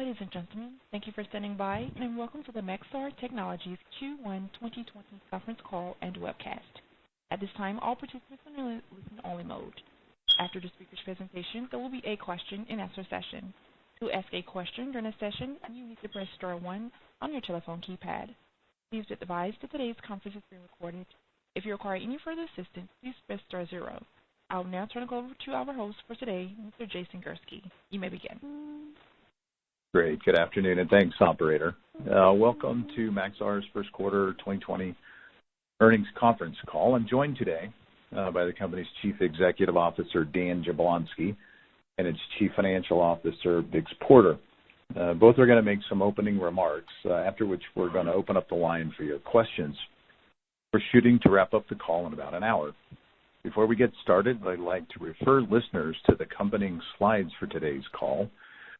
Ladies and gentlemen, thank you for standing by, and welcome to the Maxar Technologies Q1 2020 conference call and webcast. At this time, all participants are in listen-only mode. After the speaker's presentation, there will be a question-and-answer session. To ask a question during the session, you need to press star 1 on your telephone keypad. Please be advised that today's conference is being recorded. If you require any further assistance, please press star 0. I will now turn it over to our host for today, Mr. Jason Gursky. You may begin. Great. Good afternoon, and thanks, operator. Welcome to Maxar's first quarter 2020 earnings conference call. I'm joined today by the company's Chief Executive Officer, Dan Jablonsky, and its Chief Financial Officer, Biggs Porter. Both are going to make some opening remarks, after which we're going to open up the line for your questions. We're shooting to wrap up the call in about an hour. Before we get started, I'd like to refer listeners to the accompanying slides for today's call,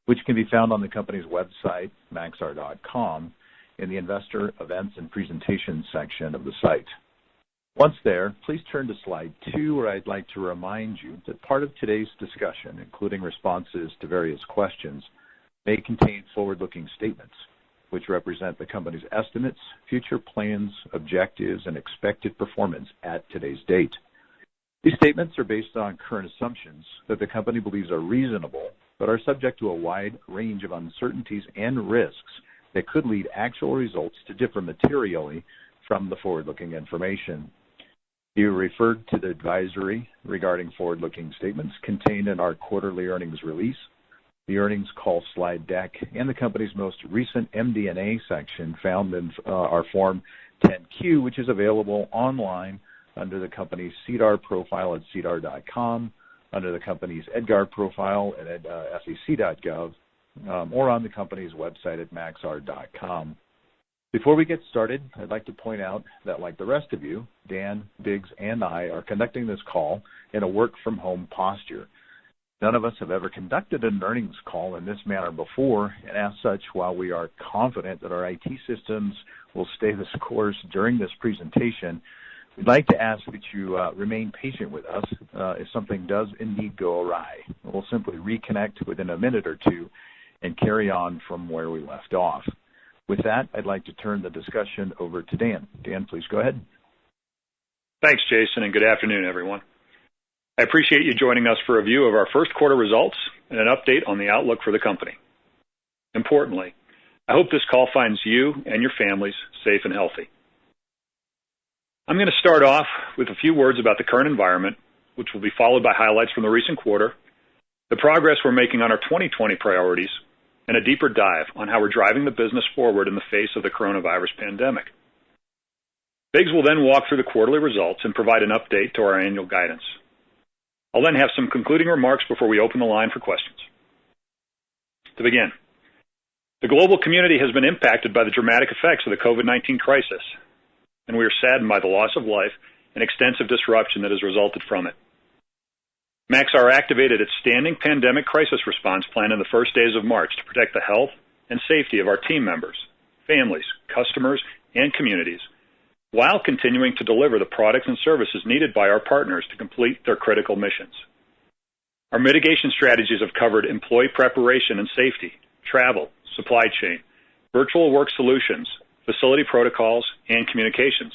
which can be found on the company's website, maxar.com, in the Investor Events and Presentations section of the site. Once there, please turn to slide 2, where I'd like to remind you that part of today's discussion, including responses to various questions, may contain forward-looking statements, which represent the company's estimates, future plans, objectives, and expected performance at today's date. These statements are based on current assumptions that the company believes are reasonable, but are subject to a wide range of uncertainties and risks that could lead actual results to differ materially from the forward-looking information. You referred to the advisory regarding forward-looking statements contained in our quarterly earnings release, the earnings call slide deck, and the company's most recent MD&A section found in our Form 10-Q, which is available online under the company's SEDAR profile at sedar.com, under the company's EDGAR profile at sec.gov, or on the company's website at maxar.com. Before we get started, I'd like to point out that, like the rest of you, Dan, Biggs, and I are conducting this call in a work-from-home posture. None of us have ever conducted an earnings call in this manner before, and as such, while we are confident that our IT systems will stay this course during this presentation, we'd like to ask that you remain patient with us if something does indeed go awry. We'll simply reconnect within a minute or two and carry on from where we left off. With that, I'd like to turn the discussion over to Dan. Dan, please go ahead. Thanks, Jason, and good afternoon, everyone. I appreciate you joining us for a review of our first quarter results and an update on the outlook for the company. Importantly, I hope this call finds you and your families safe and healthy. I'm going to start off with a few words about the current environment, which will be followed by highlights from the recent quarter, the progress we're making on our 2020 priorities, and a deeper dive on how we're driving the business forward in the face of the coronavirus pandemic. Biggs will then walk through the quarterly results and provide an update to our annual guidance. I'll then have some concluding remarks before we open the line for questions. To begin, the global community has been impacted by the dramatic effects of the COVID-19 crisis, and we are saddened by the loss of life and extensive disruption that has resulted from it. Maxar activated its standing pandemic crisis response plan in the first days of March to protect the health and safety of our team members, families, customers, and communities, while continuing to deliver the products and services needed by our partners to complete their critical missions. Our mitigation strategies have covered employee preparation and safety, travel, supply chain, virtual work solutions, facility protocols, and communications.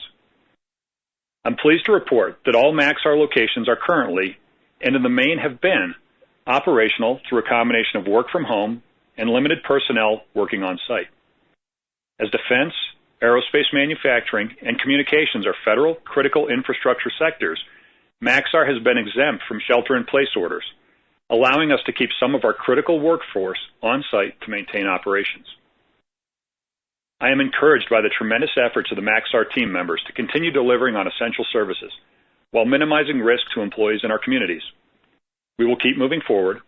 I'm pleased to report that all Maxar locations are currently, and in the main have been, operational through a combination of work from home and limited personnel working on site. As defense, aerospace manufacturing, and communications are federal critical infrastructure sectors, Maxar has been exempt from shelter-in-place orders, allowing us to keep some of our critical workforce on site to maintain operations. I am encouraged by the tremendous efforts of the Maxar team members to continue delivering on essential services while minimizing risk to employees in our communities. We will keep moving forward,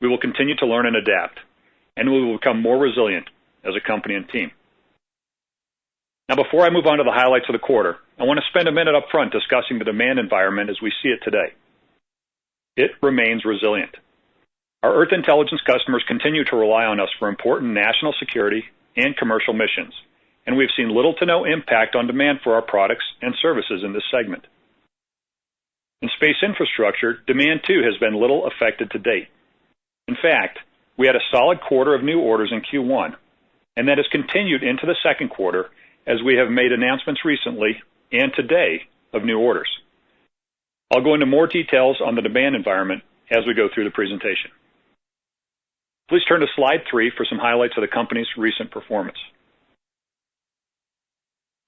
we will continue to learn and adapt, and we will become more resilient as a company and team. Now, before I move on to the highlights of the quarter, I want to spend a minute up front discussing the demand environment as we see it today. It remains resilient. Our Earth Intelligence customers continue to rely on us for important national security and commercial missions, and we've seen little to no impact on demand for our products and services in this segment. In space infrastructure, demand too has been little affected to date. In fact, we had a solid quarter of new orders in Q1, and that has continued into the second quarter as we have made announcements recently and today of new orders. I'll go into more details on the demand environment as we go through the presentation. Please turn to slide 3 for some highlights of the company's recent performance.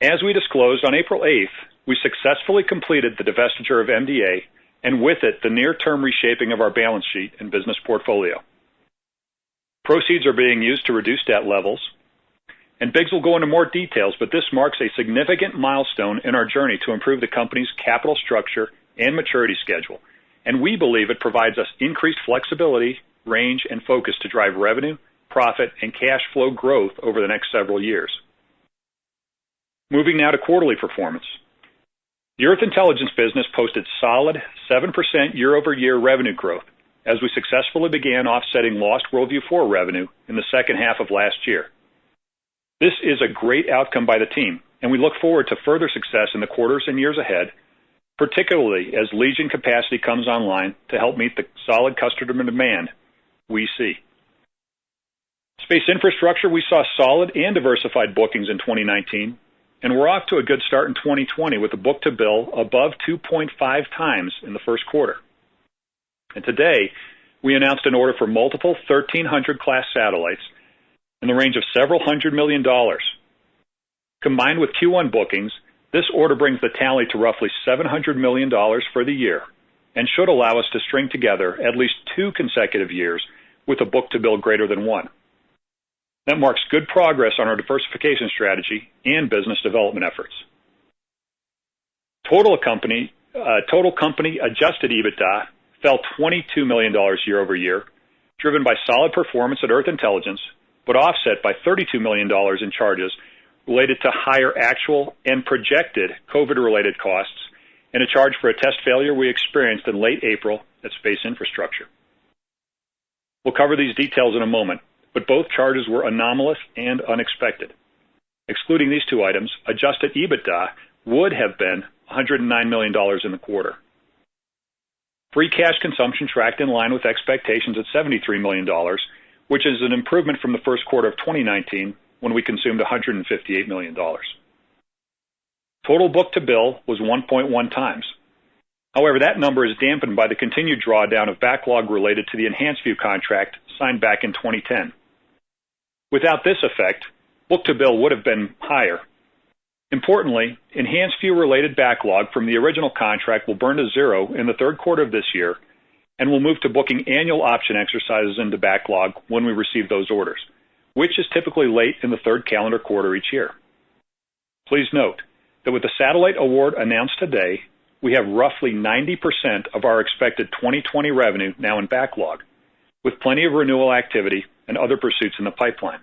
As we disclosed on April 8th, we successfully completed the divestiture of MDA and with it the near-term reshaping of our balance sheet and business portfolio. Proceeds are being used to reduce debt levels, and Biggs will go into more details, but this marks a significant milestone in our journey to improve the company's capital structure and maturity schedule, and we believe it provides us increased flexibility, range, and focus to drive revenue, profit, and cash flow growth over the next several years. Moving now to quarterly performance. The Earth Intelligence business posted solid 7% year-over-year revenue growth as we successfully began offsetting lost WorldView 4 revenue in the second half of last year. This is a great outcome by the team, and we look forward to further success in the quarters and years ahead, particularly as Legion capacity comes online to help meet the solid customer demand we see. Space infrastructure, we saw solid and diversified bookings in 2019, and we're off to a good start in 2020 with a book-to-bill above 2.5 times in the first quarter. And today, we announced an order for multiple 1300-class satellites in the range of several $100 million. Combined with Q1 bookings, this order brings the tally to roughly $700 million for the year and should allow us to string together at least 2 consecutive years with a book-to-bill greater than 1. That marks good progress on our diversification strategy and business development efforts. Total company adjusted EBITDA fell $22 million year over year, driven by solid performance at Earth Intelligence, but offset by $32 million in charges related to higher actual and projected COVID-related costs and a charge for a test failure we experienced in late April at Space Infrastructure. We'll cover these details in a moment, but both charges were anomalous and unexpected. Excluding these 2 items, adjusted EBITDA would have been $109 million in the quarter. Free cash consumption tracked in line with expectations at $73 million, which is an improvement from the first quarter of 2019 when we consumed $158 million. Total book-to-bill was 1.1 times. However, that number is dampened by the continued drawdown of backlog related to the Enhanced View contract signed back in 2010. Without this effect, book-to-bill would have been higher. Importantly, Enhanced View-related backlog from the original contract will burn to zero in the third quarter of this year, and we'll move to booking annual option exercises into backlog when we receive those orders, which is typically late in the third calendar quarter each year. Please note that with the satellite award announced today, we have roughly 90% of our expected 2020 revenue now in backlog, with plenty of renewal activity and other pursuits in the pipeline.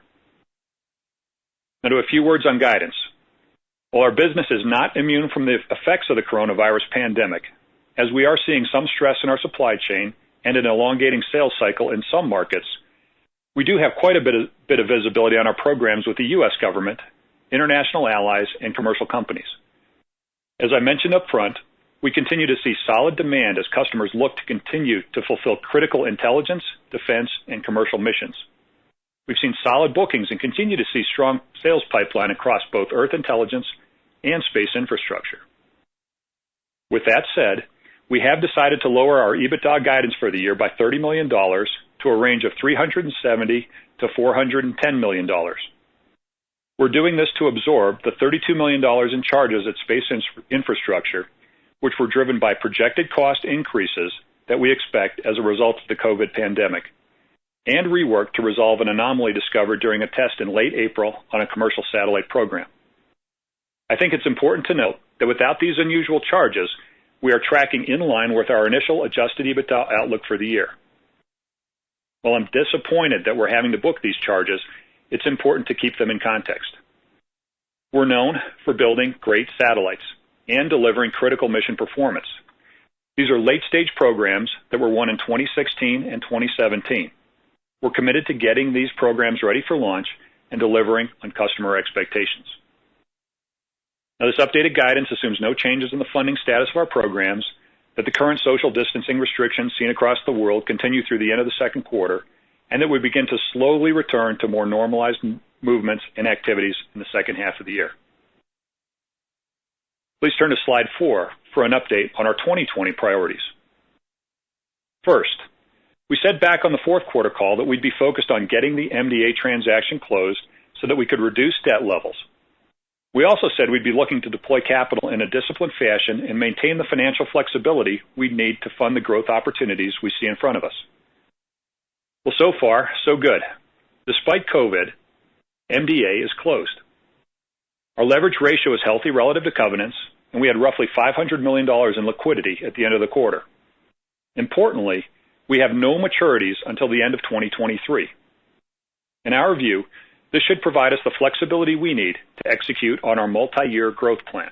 Now to a few words on guidance. While our business is not immune from the effects of the coronavirus pandemic, as we are seeing some stress in our supply chain and an elongating sales cycle in some markets, we do have quite a bit of visibility on our programs with the U.S. government, international allies, and commercial companies. As I mentioned up front, we continue to see solid demand as customers look to continue to fulfill critical intelligence, defense, and commercial missions. We've seen solid bookings and continue to see strong sales pipeline across both Earth Intelligence and Space Infrastructure. With that said, we have decided to lower our EBITDA guidance for the year by $30 million to a range of $370 to $410 million. We're doing this to absorb the $32 million in charges at Space Infrastructure, which were driven by projected cost increases that we expect as a result of the COVID pandemic, and rework to resolve an anomaly discovered during a test in late April on a commercial satellite program. I think it's important to note that without these unusual charges, we are tracking in line with our initial adjusted EBITDA outlook for the year. While I'm disappointed that we're having to book these charges, it's important to keep them in context. We're known for building great satellites and delivering critical mission performance. These are late-stage programs that were won in 2016 and 2017. We're committed to getting these programs ready for launch and delivering on customer expectations. Now, this updated guidance assumes no changes in the funding status of our programs, that the current social distancing restrictions seen across the world continue through the end of the second quarter, and that we begin to slowly return to more normalized movements and activities in the second half of the year. Please turn to slide 4 for an update on our 2020 priorities. First, we said back on the fourth quarter call that we'd be focused on getting the MDA transaction closed so that we could reduce debt levels. We also said we'd be looking to deploy capital in a disciplined fashion and maintain the financial flexibility we'd need to fund the growth opportunities we see in front of us. Well, so far, so good. Despite COVID, MDA is closed. Our leverage ratio is healthy relative to covenants, and we had roughly $500 million in liquidity at the end of the quarter. Importantly, we have no maturities until the end of 2023. In our view, this should provide us the flexibility we need to execute on our multi-year growth plan.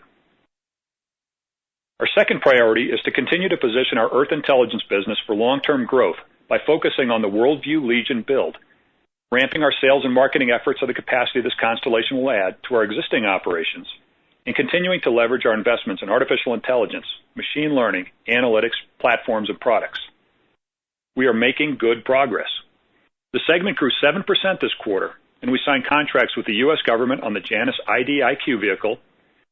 Our second priority is to continue to position our Earth Intelligence business for long-term growth by focusing on the Worldview Legion build, ramping our sales and marketing efforts of the capacity this constellation will add to our existing operations, and continuing to leverage our investments in artificial intelligence, machine learning, analytics, platforms, and products. We are making good progress. The segment grew 7% this quarter, and we signed contracts with the U.S. government on the Janus IDIQ vehicle,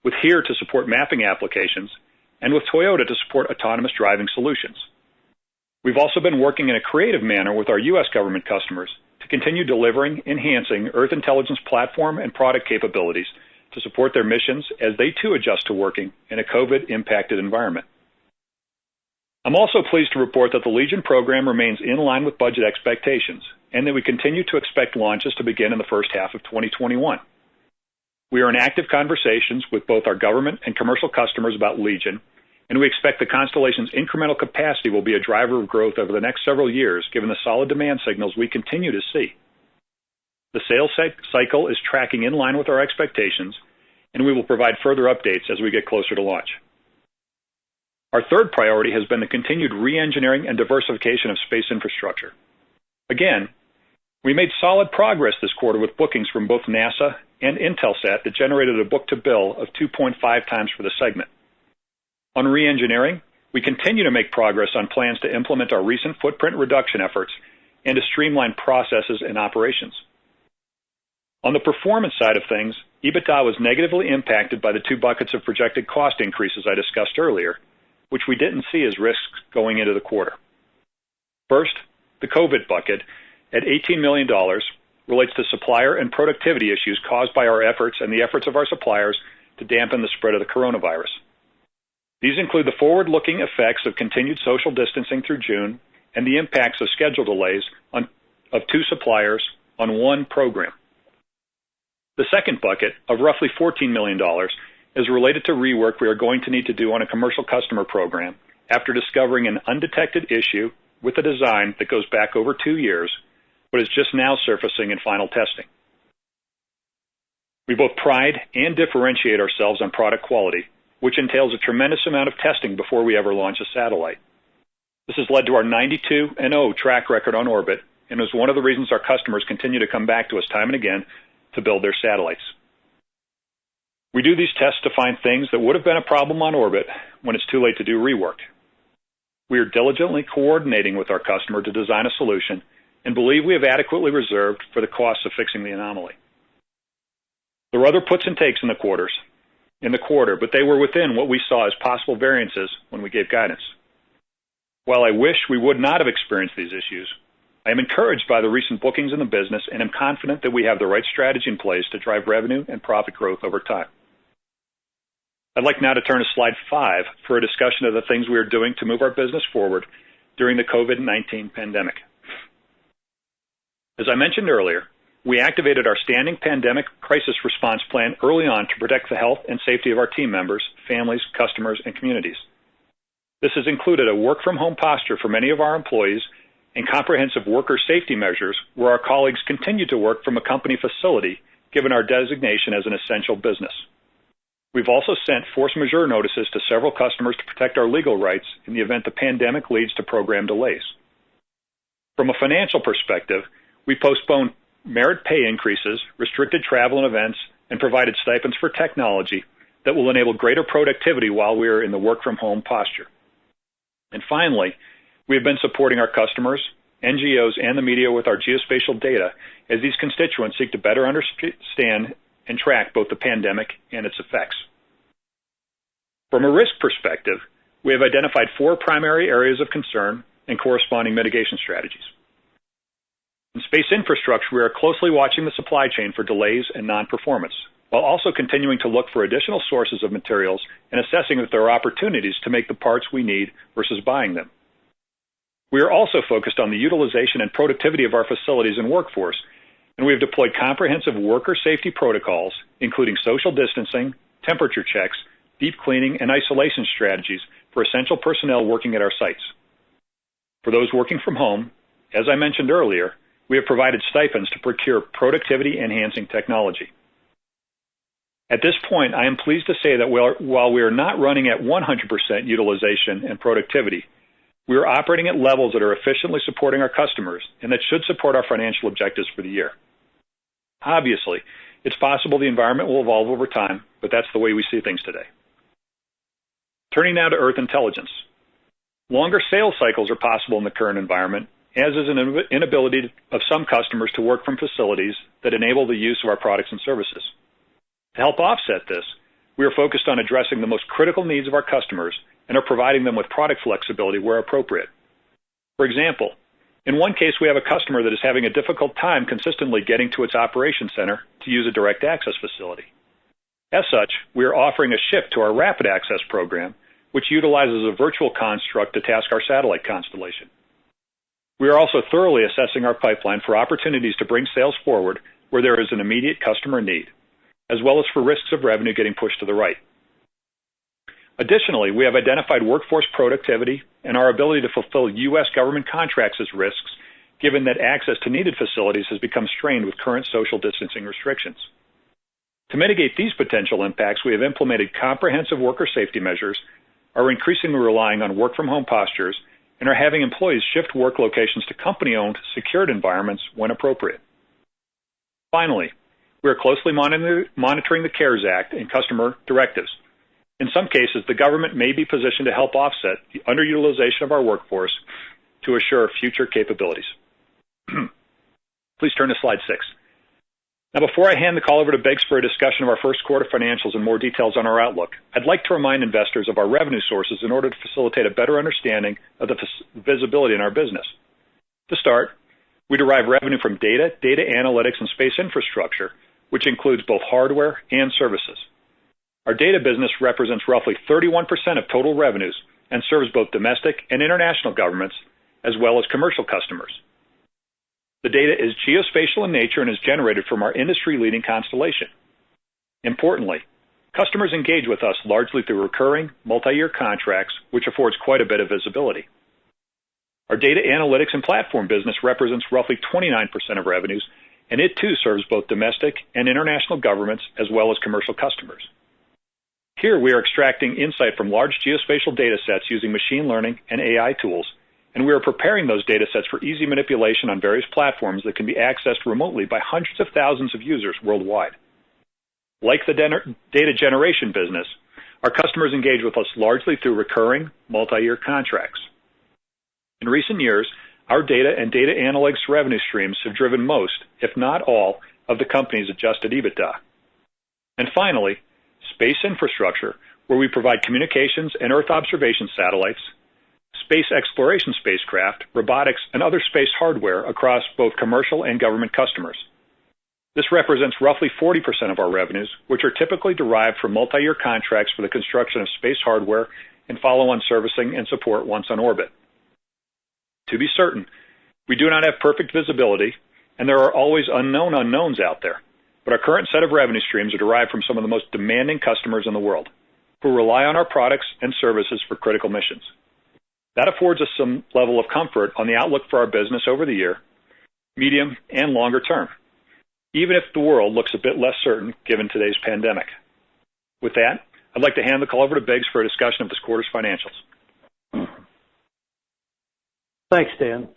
with HERE to support mapping applications, and with Toyota to support autonomous driving solutions. We've also been working in a creative manner with our U.S. government customers to continue delivering, enhancing Earth Intelligence platform and product capabilities to support their missions as they too adjust to working in a COVID-impacted environment. I'm also pleased to report that the Legion program remains in line with budget expectations, and that we continue to expect launches to begin in the first half of 2021. We are in active conversations with both our government and commercial customers about Legion, and we expect the constellation's incremental capacity will be a driver of growth over the next several years, given the solid demand signals we continue to see. The sales cycle is tracking in line with our expectations, and we will provide further updates as we get closer to launch. Our third priority has been the continued re-engineering and diversification of space infrastructure. Again, we made solid progress this quarter with bookings from both NASA and Intelsat that generated a book-to-bill of 2.5 times for the segment. On re-engineering, we continue to make progress on plans to implement our recent footprint reduction efforts and to streamline processes and operations. On the performance side of things, EBITDA was negatively impacted by the two buckets of projected cost increases I discussed earlier, which we didn't see as risks going into the quarter. First, the COVID bucket, at $18 million, relates to supplier and productivity issues caused by our efforts and the efforts of our suppliers to dampen the spread of the coronavirus. These include the forward-looking effects of continued social distancing through June and the impacts of schedule delays of two suppliers on one program. The second bucket, of roughly $14 million, is related to rework we are going to need to do on a commercial customer program after discovering an undetected issue with a design that goes back over 2 years, but is just now surfacing in final testing. We both pride and differentiate ourselves on product quality, which entails a tremendous amount of testing before we ever launch a satellite. This has led to our 92-0 track record on orbit, and is one of the reasons our customers continue to come back to us time and again to build their satellites. We do these tests to find things that would have been a problem on orbit when it's too late to do rework. We are diligently coordinating with our customer to design a solution and believe we have adequately reserved for the costs of fixing the anomaly. There were other puts and takes in the quarter, but they were within what we saw as possible variances when we gave guidance. While I wish we would not have experienced these issues, I am encouraged by the recent bookings in the business and am confident that we have the right strategy in place to drive revenue and profit growth over time. I'd like now to turn to slide 5 for a discussion of the things we are doing to move our business forward during the COVID-19 pandemic. As I mentioned earlier, we activated our standing pandemic crisis response plan early on to protect the health and safety of our team members, families, customers, and communities. This has included a work-from-home posture for many of our employees and comprehensive worker safety measures where our colleagues continue to work from a company facility given our designation as an essential business. We've also sent force majeure notices to several customers to protect our legal rights in the event the pandemic leads to program delays. From a financial perspective, we postponed merit pay increases, restricted travel and events, and provided stipends for technology that will enable greater productivity while we are in the work-from-home posture. And finally, we have been supporting our customers, NGOs, and the media with our geospatial data as these constituents seek to better understand and track both the pandemic and its effects. From a risk perspective, we have identified 4 primary areas of concern and corresponding mitigation strategies. In space infrastructure, we are closely watching the supply chain for delays and non-performance, while also continuing to look for additional sources of materials and assessing if there are opportunities to make the parts we need versus buying them. We are also focused on the utilization and productivity of our facilities and workforce, and we have deployed comprehensive worker safety protocols, including social distancing, temperature checks, deep cleaning, and isolation strategies for essential personnel working at our sites. For those working from home, as I mentioned earlier, we have provided stipends to procure productivity-enhancing technology. At this point, I am pleased to say that while we are not running at 100% utilization and productivity, we are operating at levels that are efficiently supporting our customers and that should support our financial objectives for the year. Obviously, it's possible the environment will evolve over time, but that's the way we see things today. Turning now to Earth Intelligence. Longer sales cycles are possible in the current environment, as is an inability of some customers to work from facilities that enable the use of our products and services. To help offset this, we are focused on addressing the most critical needs of our customers and are providing them with product flexibility where appropriate. For example, in one case, we have a customer that is having a difficult time consistently getting to its operations center to use a direct access facility. As such, we are offering a shift to our Rapid Access program, which utilizes a virtual construct to task our satellite constellation. We are also thoroughly assessing our pipeline for opportunities to bring sales forward where there is an immediate customer need, as well as for risks of revenue getting pushed to the right. Additionally, we have identified workforce productivity and our ability to fulfill U.S. government contracts as risks, given that access to needed facilities has become strained with current social distancing restrictions. To mitigate these potential impacts, we have implemented comprehensive worker safety measures, are increasingly relying on work-from-home postures, and are having employees shift work locations to company-owned, secured environments when appropriate. Finally, we are closely monitoring the CARES Act and customer directives. In some cases, the government may be positioned to help offset the underutilization of our workforce to assure future capabilities. Please turn to slide 6. Now, before I hand the call over to Biggs for a discussion of our first quarter financials and more details on our outlook, I'd like to remind investors of our revenue sources in order to facilitate a better understanding of the visibility in our business. To start, we derive revenue from data analytics, and space infrastructure, which includes both hardware and services. Our data business represents roughly 31% of total revenues and serves both domestic and international governments, as well as commercial customers. The data is geospatial in nature and is generated from our industry-leading constellation. Importantly, customers engage with us largely through recurring, multi-year contracts, which affords quite a bit of visibility. Our data analytics and platform business represents roughly 29% of revenues, and it too serves both domestic and international governments as well as commercial customers. Here we are extracting insight from large geospatial data sets using machine learning and AI tools, and we are preparing those data sets for easy manipulation on various platforms that can be accessed remotely by hundreds of thousands of users worldwide. Like the data generation business, our customers engage with us largely through recurring, multi-year contracts. In recent years, our data and data analytics revenue streams have driven most, if not all, of the company's adjusted EBITDA. And finally, space infrastructure, where we provide communications and Earth observation satellites, space exploration spacecraft, robotics, and other space hardware across both commercial and government customers. This represents roughly 40% of our revenues, which are typically derived from multi-year contracts for the construction of space hardware and follow-on servicing and support once on orbit. To be certain, we do not have perfect visibility, and there are always unknown unknowns out there, but our current set of revenue streams are derived from some of the most demanding customers in the world, who rely on our products and services for critical missions. That affords us some level of comfort on the outlook for our business over the year, medium, and longer term, even if the world looks a bit less certain given today's pandemic. With that, I'd like to hand the call over to Biggs for a discussion of this quarter's financials. Thanks, Dan.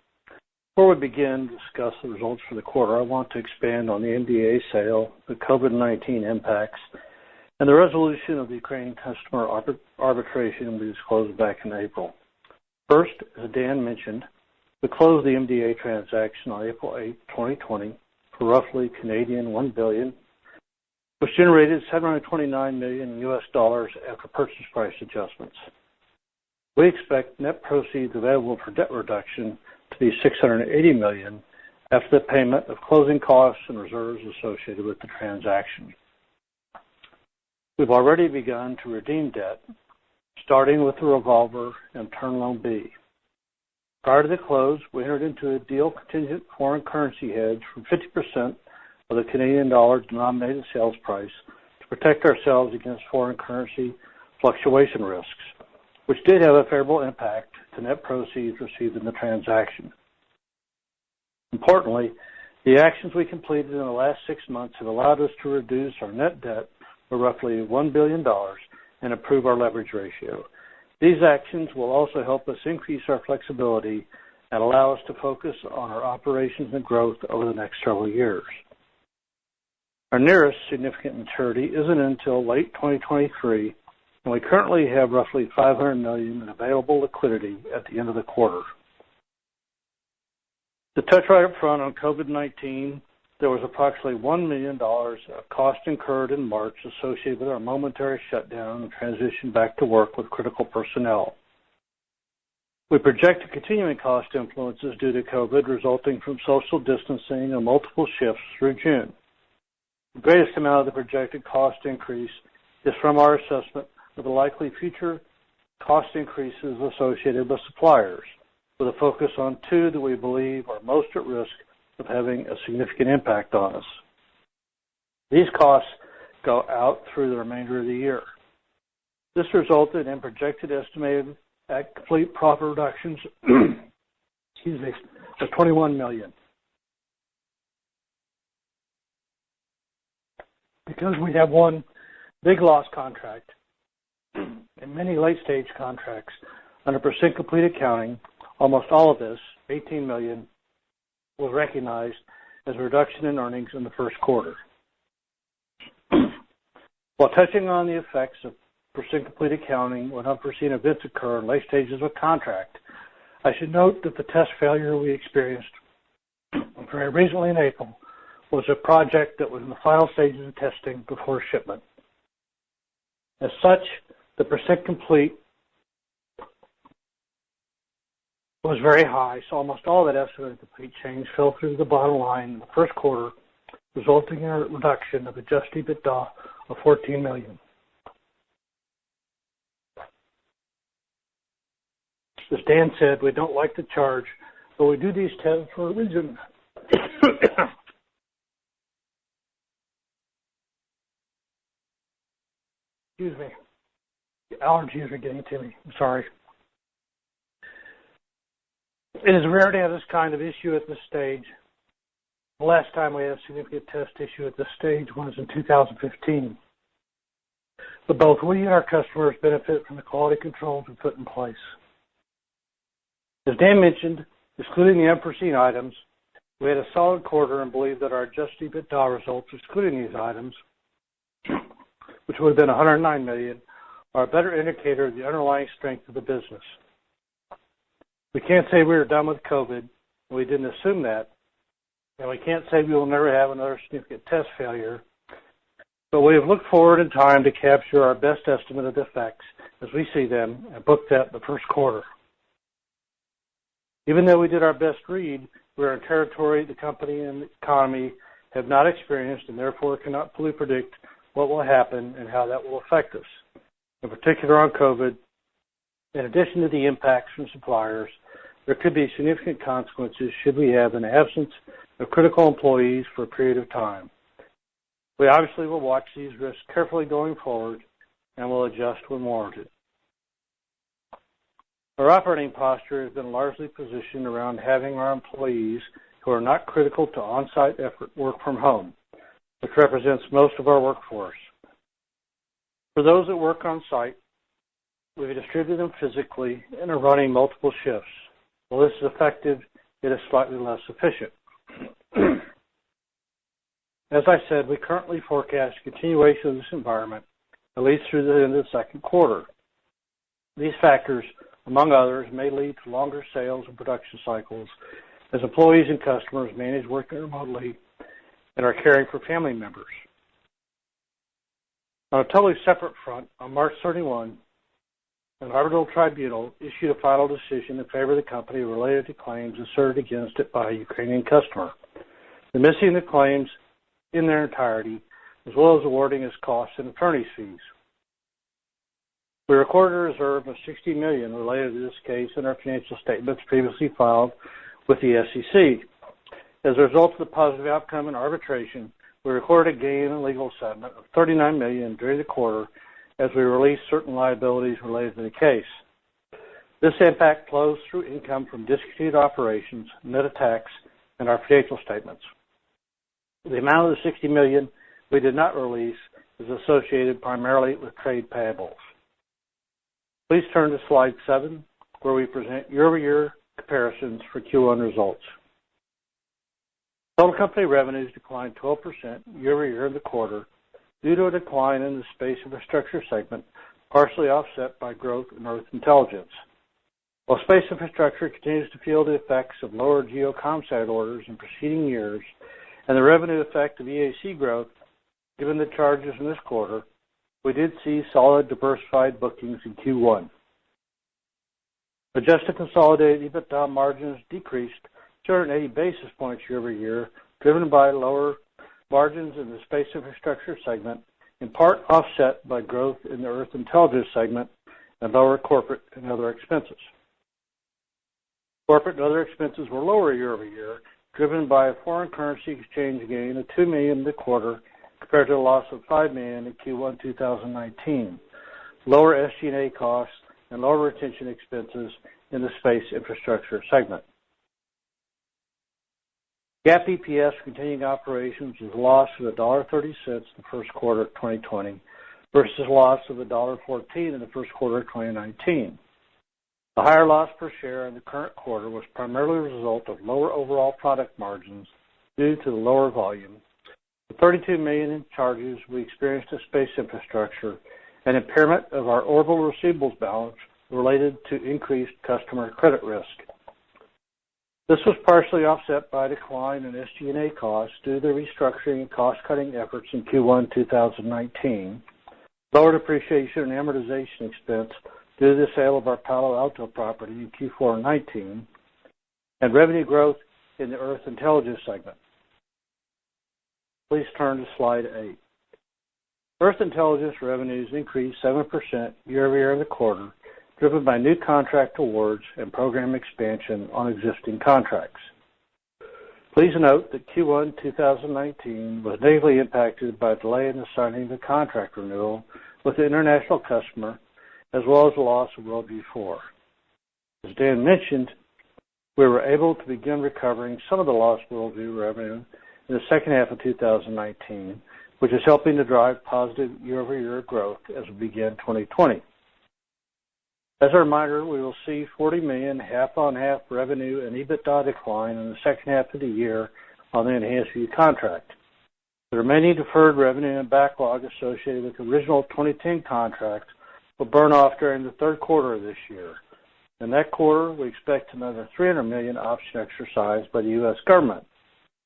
Before we begin to discuss the results for the quarter, I want to expand on the NDA sale, the COVID-19 impacts, and the resolution of the Ukrainian customer arbitration we disclosed back in April. First, as Dan mentioned, We closed the MDA transaction on April 8, 2020 for roughly Canadian $1 billion, which generated $729 million after purchase price adjustments. We expect net proceeds available for debt reduction to be $680 million after the payment of closing costs and reserves associated with the transaction. We've already begun to redeem debt, starting with the revolver and Term Loan B. Prior to the close, we entered into a deal contingent foreign currency hedge for 50% of the Canadian dollar denominated sales price to protect ourselves against foreign currency fluctuation risks, which did have a favorable impact to net proceeds received in the transaction. Importantly, the actions we completed in the last 6 months have allowed us to reduce our net debt by roughly $1 billion and improve our leverage ratio. These actions will also help us increase our flexibility and allow us to focus on our operations and growth over the next several years. Our nearest significant maturity isn't until late 2023, and we currently have roughly $500 million in available liquidity at the end of the quarter. To touch right up front on COVID-19, there was approximately $1 million of cost incurred in March associated with our momentary shutdown and transition back to work with critical personnel. We project continuing cost influences due to COVID resulting from social distancing and multiple shifts through June. The greatest amount of the projected cost increase is from our assessment of the likely future cost increases associated with suppliers, with a focus on 2 that we believe are most at risk of having a significant impact on us. These costs go out through the remainder of the year. This resulted in projected estimated at complete profit reductions of $21 million. Because we have one big loss contract and many late-stage contracts under percent complete accounting, almost all of this, $18 million, was recognized as a reduction in earnings in the first quarter. While touching on the effects of percent complete accounting when unforeseen events occur in late stages of a contract, I should note that the test failure we experienced very recently in April was a project that was in the final stages of testing before shipment. As such, the percent complete was very high, so almost all that estimated complete change fell through the bottom line in the first quarter, resulting in a reduction of adjusted EBITDA of $14 million. As Dan said, we don't like to charge, but we do these tests for a reason. Excuse me. The allergies are getting to me. I'm sorry. It is rare to have this kind of issue at this stage. The last time we had a significant test issue at this stage was in 2015. But both we and our customers benefit from the quality controls we put in place. As Dan mentioned, excluding the unforeseen items, we had a solid quarter and believe that our adjusted EBITDA results, excluding these items, which would have been $109 million, are a better indicator of the underlying strength of the business. We can't say we were done with COVID, and we didn't assume that, and we can't say we will never have another significant test failure, but we have looked forward in time to capture our best estimate of the effects as we see them and booked that in the first quarter. Even though we did our best read, we are in territory the company and the economy have not experienced and therefore cannot fully predict what will happen and how that will affect us. In particular on COVID, in addition to the impacts from suppliers, there could be significant consequences should we have an absence of critical employees for a period of time. We obviously will watch these risks carefully going forward and will adjust when warranted. Our operating posture has been largely positioned around having our employees who are not critical to on-site effort work from home, which represents most of our workforce. For those that work on site, we distribute them physically and are running multiple shifts. While this is effective, it is slightly less efficient. As I said, we currently forecast continuation of this environment at least through the end of the second quarter. These factors among others, may lead to longer sales and production cycles as employees and customers manage working remotely and are caring for family members. On a totally separate front, on March 31, an arbitral tribunal issued a final decision in favor of the company related to claims asserted against it by a Ukrainian customer, dismissing the claims in their entirety, as well as awarding its costs and attorney's fees. We recorded a reserve of $60 million related to this case in our financial statements previously filed with the SEC. As a result of the positive outcome in arbitration, we recorded a gain in legal settlement of $39 million during the quarter as we released certain liabilities related to the case. This impact flows through income from discontinued operations, net of tax, and our financial statements. The amount of the $60 million we did not release is associated primarily with trade payables. Please turn to slide 7, where we present year-over-year comparisons for Q1 results. Total company revenues declined 12% year-over-year in the quarter due to a decline in the Space Infrastructure segment, partially offset by growth in Earth Intelligence. While Space Infrastructure continues to feel the effects of lower Geo Contract orders in preceding years and the revenue effect of EAC growth, given the charges in this quarter, we did see solid diversified bookings in Q1. Adjusted consolidated EBITDA margins decreased 280 basis points year-over-year, driven by lower margins in the Space Infrastructure segment, in part offset by growth in the Earth Intelligence segment and lower corporate and other expenses. Corporate and other expenses were lower year-over-year, driven by a foreign currency exchange gain of $2 million in the quarter compared to a loss of $5 million in Q1 2019, lower SG&A costs, and lower retention expenses in the Space Infrastructure segment. GAAP EPS for continuing operations was a loss of $1.30 in the first quarter of 2020 versus a loss of $1.14 in the first quarter of 2019. The higher loss per share in the current quarter was primarily a result of lower overall product margins due to the lower volume, the $32 million in charges we experienced in Space Infrastructure, and impairment of our orbital receivables balance related to increased customer credit risk. This was partially offset by a decline in SG&A costs due to the restructuring and cost-cutting efforts in Q1 2019, lower depreciation and amortization expense due to the sale of our Palo Alto property in Q4 19, and revenue growth in the Earth Intelligence segment. Please turn to slide 8. Earth Intelligence revenues increased 7% year-over-year in the quarter, driven by new contract awards and program expansion on existing contracts. Please note that Q1 2019 was negatively impacted by a delay in the signing of the contract renewal with the international customer, as well as the loss of WorldView 4. As Dan mentioned, we were able to begin recovering some of the lost WorldView revenue in the second half of 2019, which is helping to drive positive year-over-year growth as we begin 2020. As a reminder, we will see $40 million half-on-half revenue and EBITDA decline in the second half of the year on the Enhanced View contract. The remaining deferred revenue and backlog associated with the original 2010 contract will burn off during the third quarter of this year. In that quarter, we expect another $300 million option exercised by the U.S. government,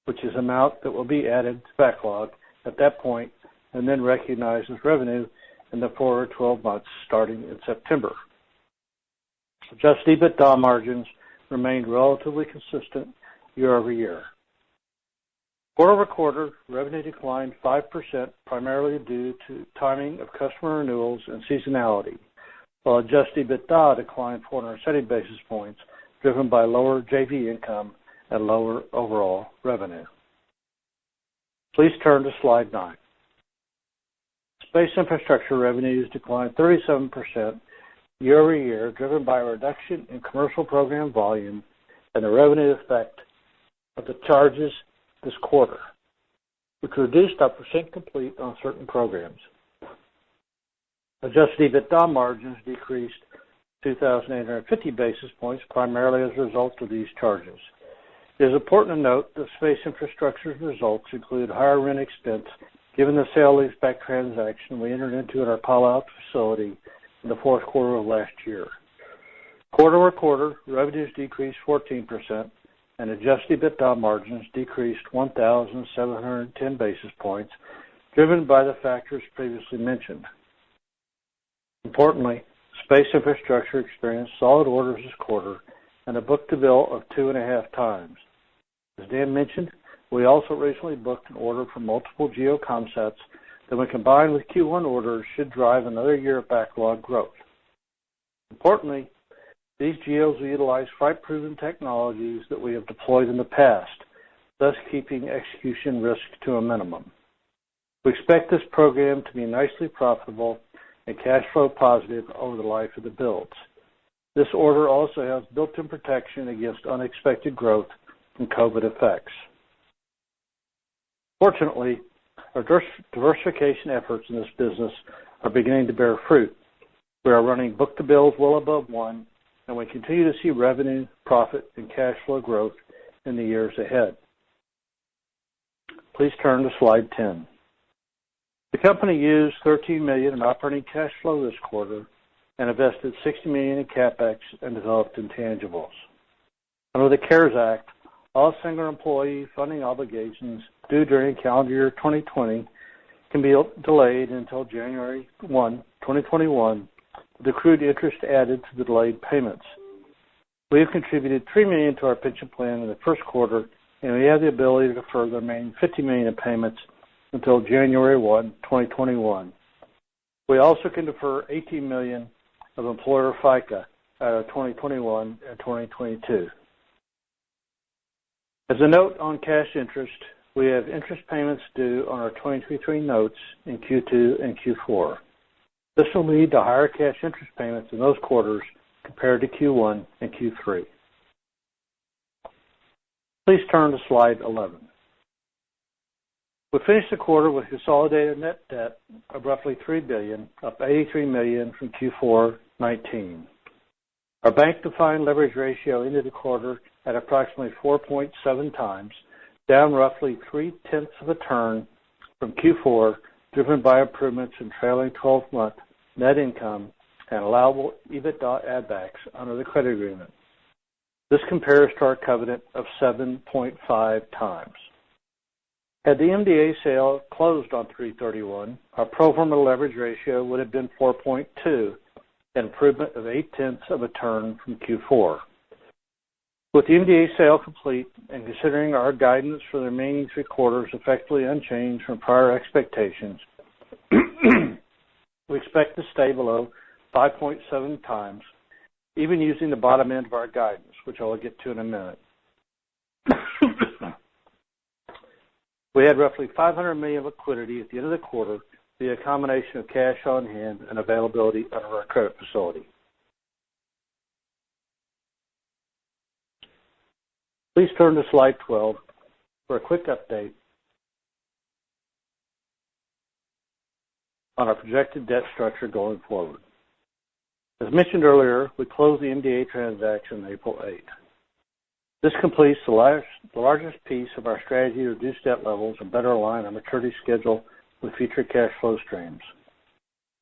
which is an amount that will be added to backlog at that point and then recognized as revenue in the forward 12 months starting in September. Adjusted EBITDA margins remained relatively consistent year-over-year. Quarter-over-quarter, revenue declined 5%, primarily due to timing of customer renewals and seasonality, while adjusted EBITDA declined 470 basis points, driven by lower JV income and lower overall revenue. Please turn to slide 9. Space Infrastructure revenues declined 37% year-over-year, driven by a reduction in commercial program volume and the revenue effect of the charges this quarter, which reduced our percent complete on certain programs. Adjusted EBITDA margins decreased 2,850 basis points, primarily as a result of these charges. It is important to note that Space Infrastructure's results include higher rent expense given the sale-leaseback transaction we entered into at our Palo Alto facility in the fourth quarter of last year. Quarter-over-quarter, revenues decreased 14%, and adjusted EBITDA margins decreased 1,710 basis points, driven by the factors previously mentioned. Importantly, Space Infrastructure experienced solid orders this quarter and a book-to-bill of 2.5 times. As Dan mentioned, we also recently booked an order for multiple GEO sets that, when combined with Q1 orders, should drive another year of backlog growth. Importantly, these GEOs will utilize flight-proven technologies that we have deployed in the past, thus keeping execution risk to a minimum. We expect this program to be nicely profitable and cash flow positive over the life of the builds. This order also has built-in protection against unexpected growth from COVID effects. Fortunately, our diversification efforts in this business are beginning to bear fruit. We are running book-to-bills well above 1, and we continue to see revenue, profit, and cash flow growth in the years ahead. Please turn to slide 10. The company used $13 million in operating cash flow this quarter and invested $60 million in CapEx and developed intangibles. Under the CARES Act, all single employee funding obligations due during calendar year 2020 can be delayed until January 1, 2021, with accrued interest added to the delayed payments. We have contributed $3 million to our pension plan in the first quarter, and we have the ability to defer the remaining $50 million in payments until January 1, 2021. We also can defer $18 million of employer FICA out of 2021 and 2022. As a note on cash interest, we have interest payments due on our 2023 notes in Q2 and Q4. This will lead to higher cash interest payments in those quarters compared to Q1 and Q3. Please turn to slide 11. We finished the quarter with consolidated net debt of roughly $3 billion, up $83 million from Q4 19. Our bank-defined leverage ratio ended the quarter at approximately 4.7 times, down roughly 0.3 of a turn from Q4, driven by improvements in trailing 12-month net income and allowable EBITDA add-backs under the credit agreement. This compares to our covenant of 7.5 times. Had the MDA sale closed on 3/31, our pro forma leverage ratio would have been 4.2, an improvement of 0.8 of a turn from Q4. With the MDA sale complete and considering our guidance for the remaining 3 quarters effectively unchanged from prior expectations, we expect to stay below 5.7 times, even using the bottom end of our guidance, which I will get to in a minute. We had roughly $500 million liquidity at the end of the quarter via a combination of cash on hand and availability under our credit facility. Please turn to slide 12 for a quick update on our projected debt structure going forward. As mentioned earlier, we closed the MDA transaction April 8th. This completes the largest piece of our strategy to reduce debt levels and better align our maturity schedule with future cash flow streams.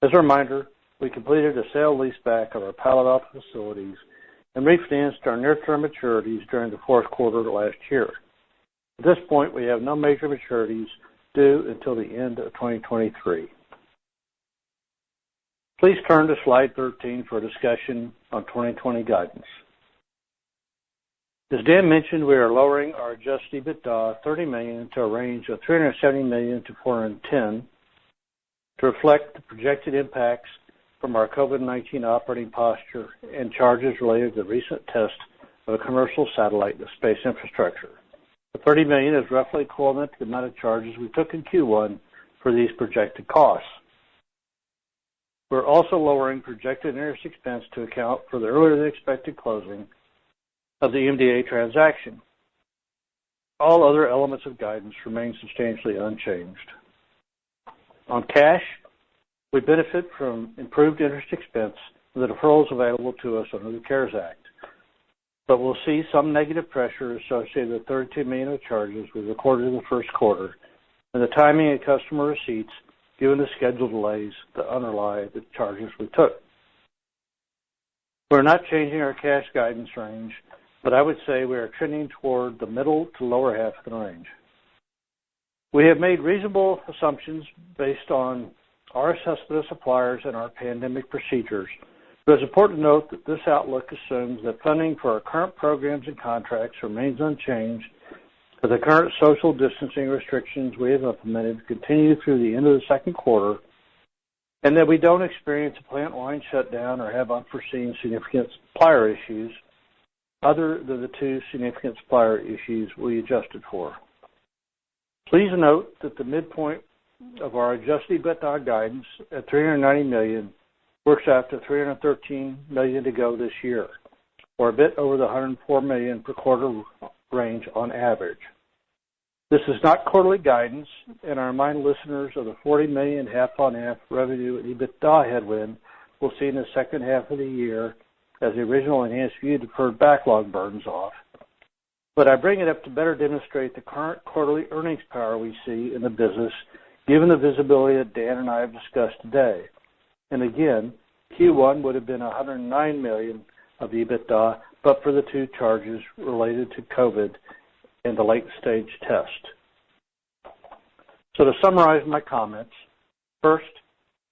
As a reminder, we completed a sale leaseback of our Palo Alto facilities and refinanced our near-term maturities during the fourth quarter of last year. At this point, we have no major maturities due until the end of 2023. Please turn to slide 13 for a discussion on 2020 guidance. As Dan mentioned, we are lowering our adjusted EBITDA $30 million to a range of $370 million to $410 million to reflect the projected impacts from our COVID-19 operating posture and charges related to the recent test of a commercial satellite in Space Infrastructure. The $30 million is roughly equivalent to the amount of charges we took in Q1 for these projected costs. We're also lowering projected interest expense to account for the earlier than expected closing of the MDA transaction. All other elements of guidance remain substantially unchanged. On cash, we benefit from improved interest expense with the deferrals available to us under the CARES Act, but we'll see some negative pressure associated with $32 million of charges we recorded in the first quarter and the timing of customer receipts given the schedule delays that underlie the charges we took. We're not changing our cash guidance range, but I would say we are trending toward the middle to lower half of the range. We have made reasonable assumptions based on our assessment of suppliers and our pandemic procedures, but it's important to note that this outlook assumes that funding for our current programs and contracts remains unchanged, that the current social distancing restrictions we have implemented continue through the end of the second quarter, and that we don't experience a plant line shutdown or have unforeseen significant supplier issues other than the two significant supplier issues we adjusted for. Please note that the midpoint of our adjusted EBITDA guidance at $390 million works out to $313 million to go this year, or a bit over the $104 million per quarter range on average. This is not quarterly guidance, and I remind listeners of the $40 million half-on-half revenue and EBITDA headwind we'll see in the second half of the year as the original enhanced view deferred backlog burdens off. But I bring it up to better demonstrate the current quarterly earnings power we see in the business, given the visibility that Dan and I have discussed today. And again, Q1 would have been $109 million of EBITDA, but for the two charges related to COVID and the late stage test. So to summarize my comments, first,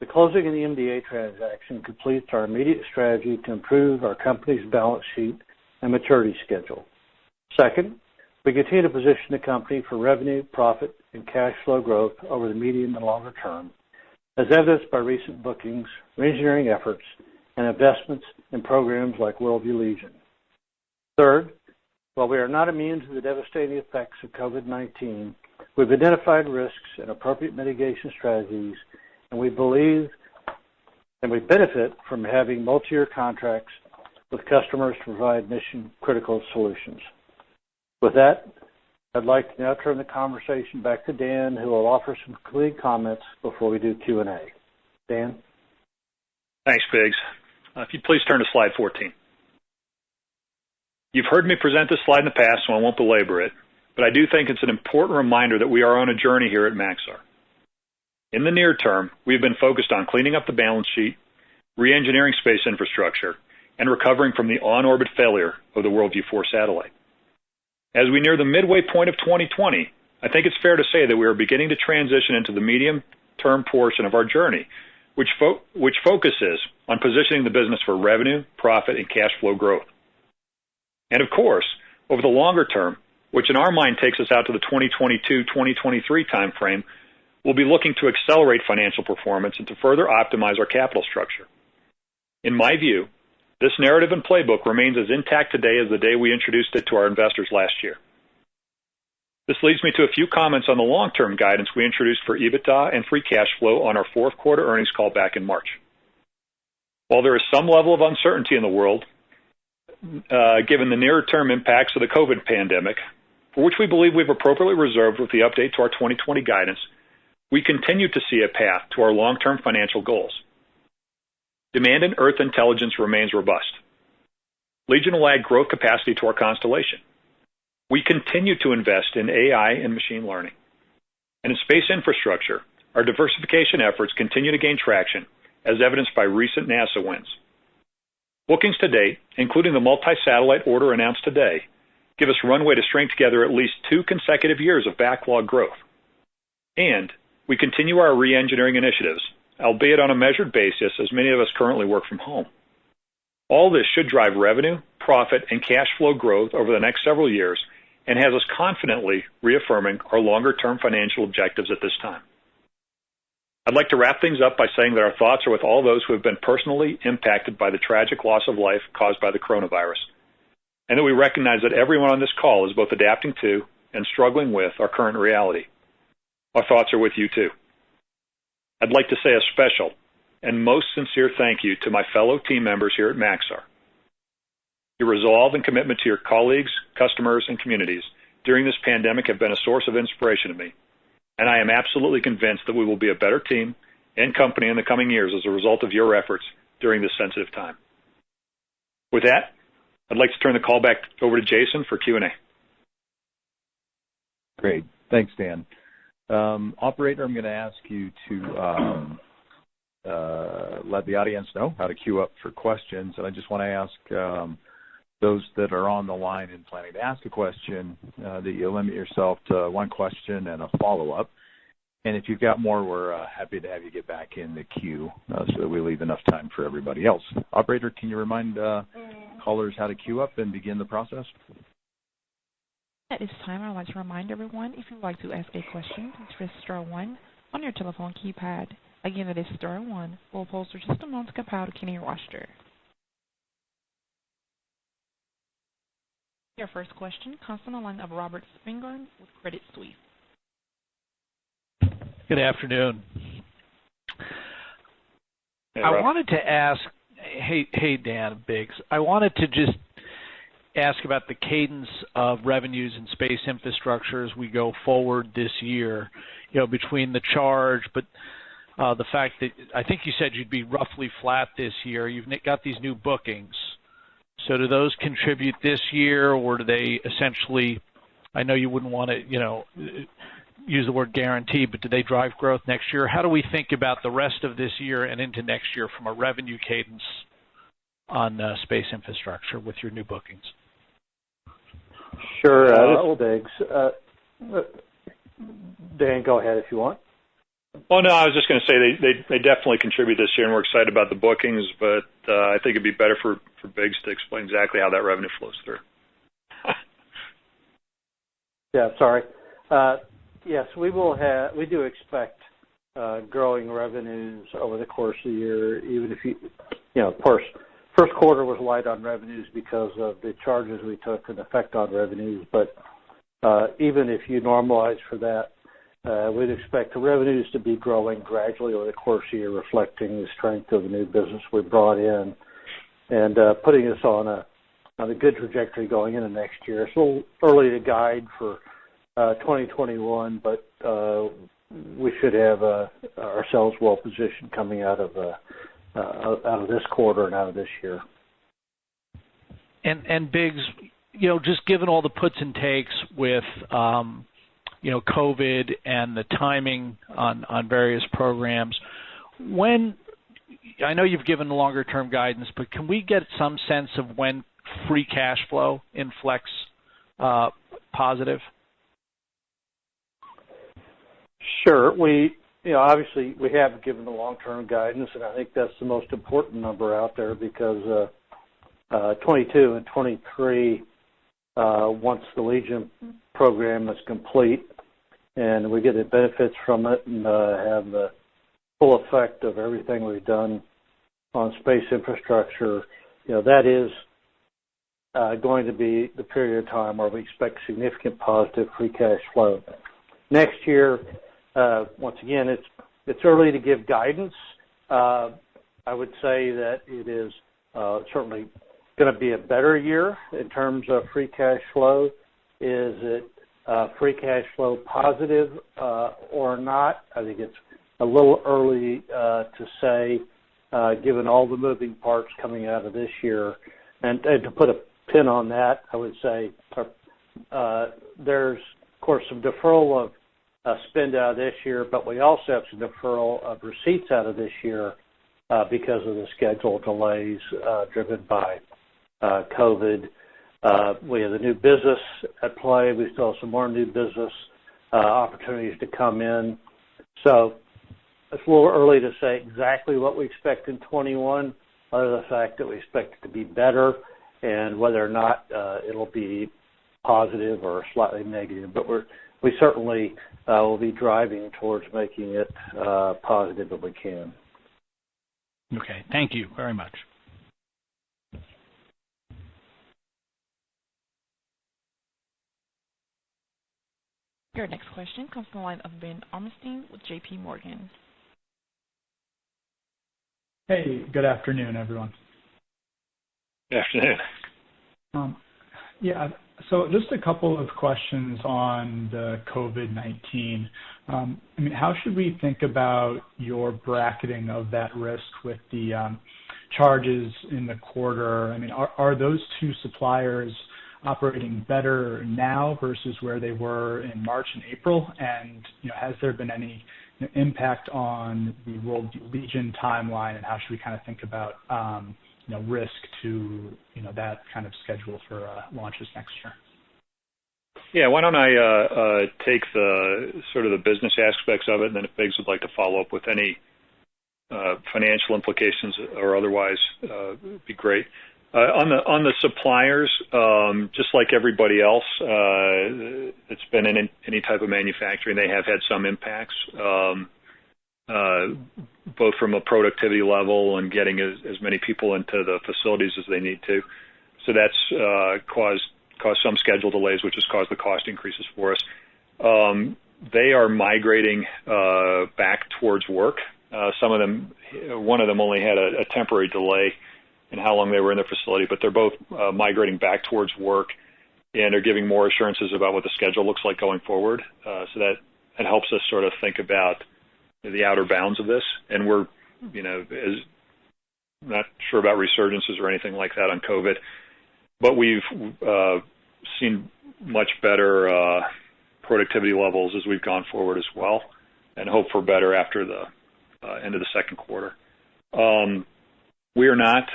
the closing of the MDA transaction completes our immediate strategy to improve our company's balance sheet and maturity schedule. Second, we continue to position the company for revenue, profit, and cash flow growth over the medium and longer term, as evidenced by recent bookings, re-engineering efforts, and investments in programs like Worldview Legion. Third, while we are not immune to the devastating effects of COVID-19, we've identified risks and appropriate mitigation strategies, and we believe and we benefit from having multi-year contracts with customers to provide mission-critical solutions. With that, I'd like to now turn the conversation back to Dan, who will offer some concluding comments before we do Q&A. Dan? Thanks, Biggs. If you'd please turn to slide 14. You've heard me present this slide in the past, so I won't belabor it, but I do think it's an important reminder that we are on a journey here at Maxar. In the near term, we've been focused on cleaning up the balance sheet, re-engineering space infrastructure, and recovering from the on-orbit failure of the Worldview 4 satellite. As we near the midway point of 2020, I think it's fair to say that we are beginning to transition into the medium-term portion of our journey, which focuses on positioning the business for revenue, profit, and cash flow growth. And of course, over the longer term, which in our mind takes us out to the 2022-2023 timeframe, we'll be looking to accelerate financial performance and to further optimize our capital structure. In my view, this narrative and playbook remains as intact today as the day we introduced it to our investors last year. This leads me to a few comments on the long-term guidance we introduced for EBITDA and free cash flow on our fourth quarter earnings call back in March. While there is some level of uncertainty in the world, given the nearer-term impacts of the COVID pandemic, for which we believe we've appropriately reserved with the update to our 2020 guidance, we continue to see a path to our long-term financial goals. Demand in Earth intelligence remains robust. Legion will add growth capacity to our constellation. We continue to invest in AI and machine learning. And in space infrastructure, our diversification efforts continue to gain traction, as evidenced by recent NASA wins. Bookings to date, including the multi-satellite order announced today, give us runway to string together at least 2 consecutive years of backlog growth. And we continue our re-engineering initiatives, albeit on a measured basis, as many of us currently work from home. All this should drive revenue, profit, and cash flow growth over the next several years and has us confidently reaffirming our longer-term financial objectives at this time. I'd like to wrap things up by saying that our thoughts are with all those who have been personally impacted by the tragic loss of life caused by the coronavirus, and that we recognize that everyone on this call is both adapting to and struggling with our current reality. Our thoughts are with you too. I'd like to say a special and most sincere thank you to my fellow team members here at Maxar. Your resolve and commitment to your colleagues, customers, and communities during this pandemic have been a source of inspiration to me, and I am absolutely convinced that we will be a better team and company in the coming years as a result of your efforts during this sensitive time. With that, I'd like to turn the call back over to Jason for Q&A. Great. Thanks, Dan. Operator, I'm going to ask you to let the audience know how to queue up for questions. And I just want to ask those that are on the line and planning to ask a question that you limit yourself to one question and a follow-up. And if you've got more, we're happy to have you get back in the queue so that we leave enough time for everybody else. Operator, can you remind callers how to queue up and begin the process? At this time, I'd like to remind everyone, if you'd like to ask a question, please press star 1 on your telephone keypad. Again, it is star 1. We'll pause for just a moment to compile the Kenny roster. Your first question comes from the line of Robert Spingarn with Credit Suisse. Good afternoon. Hey, I wanted to ask, hey Dan Biggs, I wanted to just ask about the cadence of revenues in space infrastructure as we go forward this year, between the charge, but the fact that I think you said you'd be roughly flat this year. You've got these new bookings. So do those contribute this year, or do they essentially, I know you wouldn't want to, use the word guarantee, but do they drive growth next year? How do we think about the rest of this year and into next year from a revenue cadence on space infrastructure with your new bookings? Sure, Biggs. Dan, go ahead if you want. Well, no, I was just going to say they definitely contribute this year, and we're excited about the bookings, but I think it'd be better for Biggs to explain exactly how that revenue flows through. Yeah, sorry. Yes, we do expect growing revenues over the course of the year, even if of course, first quarter was light on revenues because of the charges we took and effect on revenues, but even if you normalize for that, we'd expect the revenues to be growing gradually over the course of the year, reflecting the strength of the new business we brought in and putting us on a good trajectory going into next year. It's a little early to guide for 2021, but we should have ourselves well positioned coming out of this quarter and out of this year. And Biggs, just given all the puts and takes with COVID and the timing on various programs, when I know you've given longer term guidance, but can we get some sense of when free cash flow inflects positive? Sure. Obviously we have given the long-term guidance, and I think that's the most important number out there because 22 and 23, once the Legion program is complete and we get the benefits from it and have the full effect of everything we've done on space infrastructure, that is going to be the period of time where we expect significant positive free cash flow. Next year, once again, it's early to give guidance. I would say that it is certainly going to be a better year in terms of free cash flow. Is it free cash flow positive or not? I think it's a little early to say, given all the moving parts coming out of this year. And to put a pin on that, I would say there's, of course, some deferral of spend out of this year, but we also have some deferral of receipts out of this year because of the schedule delays driven by COVID. We have the new business at play. We still have some more new business opportunities to come in. So it's a little early to say exactly what we expect in 21, other than the fact that we expect it to be better, and whether or not it'll be positive or slightly negative. But we certainly will be driving towards making it positive if we can. Okay. Thank you very much. Your next question comes from the line of Ben Armstein with J.P. Morgan. Hey, good afternoon, everyone. Good afternoon. So just a couple of questions on the COVID-19. How should we think about your bracketing of that risk with the charges in the quarter? Are those two suppliers operating better now versus where they were in March and April? And has there been any impact on the World Legion timeline, and how should we kind of think about risk to that kind of schedule for launches next year? Yeah, why don't I take the sort of the business aspects of it, and then if Biggs would like to follow up with any financial implications or otherwise, would be great. On the suppliers, just like everybody else, it's been in any type of manufacturing, they have had some impacts, both from a productivity level and getting as many people into the facilities as they need to. So that's caused some schedule delays, which has caused the cost increases for us. They are migrating back towards work. Some of them, one of them only had a temporary delay in how long they were in their facility, but they're both migrating back towards work and are giving more assurances about what the schedule looks like going forward. So that helps us sort of think about the outer bounds of this. And we're, not sure about resurgences or anything like that on COVID, but we've seen much better productivity levels as we've gone forward as well, and hope for better after the end of the second quarter. We are not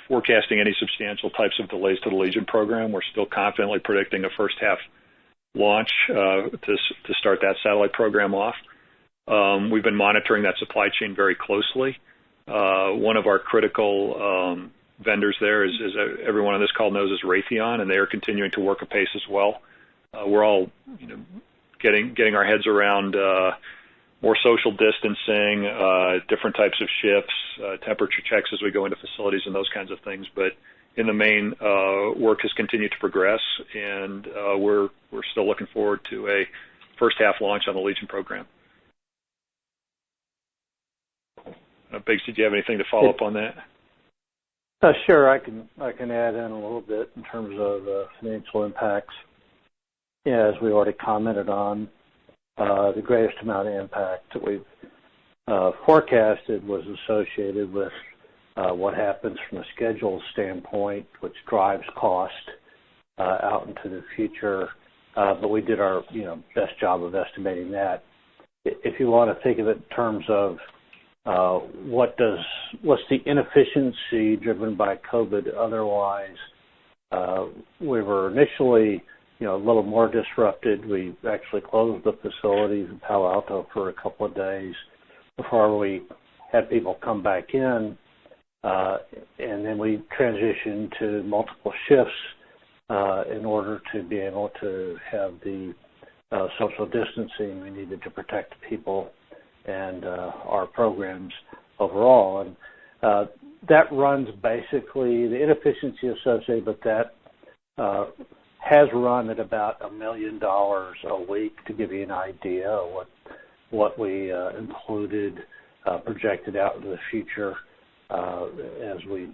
forecasting any substantial types of delays to the Legion program. We're still confidently predicting a first half launch to start that satellite program off. We've been monitoring that supply chain very closely. One of our critical vendors there is everyone on this call knows, is Raytheon, and they are continuing to work apace as well. We're all getting our heads around more social distancing, different types of shifts, temperature checks as we go into facilities and those kinds of things. But in the main, work has continued to progress, and we're still looking forward to a first half launch on the Legion program. Biggs, did you have anything to follow up on that? Sure, I can add in a little bit in terms of financial impacts. Yeah, as we already commented on, the greatest amount of impact that we've forecasted was associated with what happens from a schedule standpoint, which drives cost out into the future. But we did our best job of estimating that. If you want to think of it in terms of what's the inefficiency driven by COVID otherwise, we were initially a little more disrupted. We actually closed the facilities in Palo Alto for a couple of days before we had people come back in, and then we transitioned to multiple shifts in order to be able to have the social distancing we needed to protect people and our programs overall. And that runs basically, the inefficiency associated with that has run at about $1 million a week, to give you an idea of what we included, projected out into the future, as we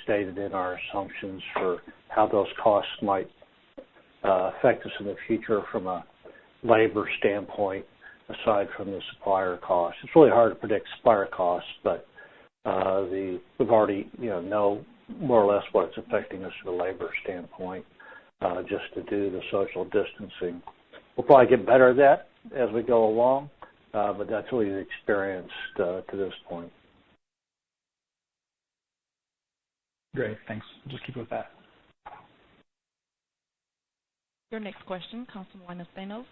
stated in our assumptions for how those costs might affect us in the future from a labor standpoint, aside from the supplier costs. It's really hard to predict supplier costs, but we've already know more or less what it's affecting us from a labor standpoint, just to do the social distancing. We'll probably get better at that as we go along, but that's really the experience to this point. Great, thanks. Just keep with that. Your next question comes from the line of Thanos